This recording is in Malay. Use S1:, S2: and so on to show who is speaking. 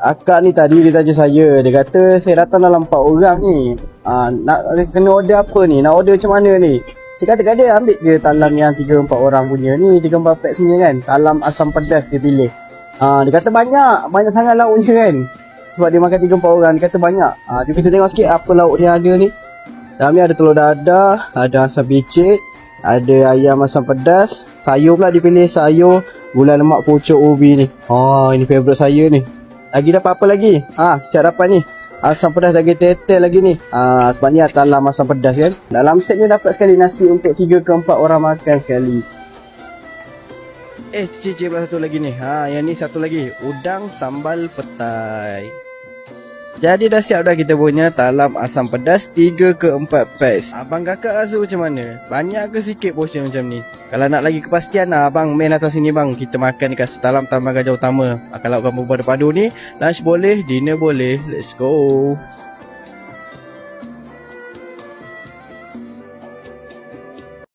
S1: Akak ni tadi dia tanya saya. Dia kata saya datang dalam 4 orang ni. Nak kena order apa ni? Nak order macam mana ni? Saya kata kat dia, ambil je talam yang 3-4 orang punya ni. 3-4 pack sebenarnya kan. Talam asam pedas dia pilih. Dia kata banyak sangat lauknya kan. Sebab dia makan 3-4 orang. Dia kata banyak. Jom kita tengok sikit apa lauk dia ada ni. Dalam ni ada telur dadah, ada asam bicit, ada ayam asam pedas. Sayur pula dia pilih sayur gula lemak pucuk ubi ni. Ini favourite saya ni. Lagi dapat apa lagi? Siap dapat ni asam pedas daging tetel lagi ni. Sebab ni talam asam pedas kan. Dalam set ni dapat sekali nasi untuk 3 ke 4 orang makan sekali. Cicip pula satu lagi ni. Yang ni satu lagi, udang sambal petai. Jadi dah siap dah kita punya talam asam pedas 3 ke 4 pairs. Abang kakak rasa macam mana? Banyak ke sikit portion macam ni? Kalau nak lagi kepastian abang main atas sini bang. Kita makan dekat talam Taman Gajah Utama. Kalau kamu berpadu ni, lunch boleh, dinner boleh. Let's go.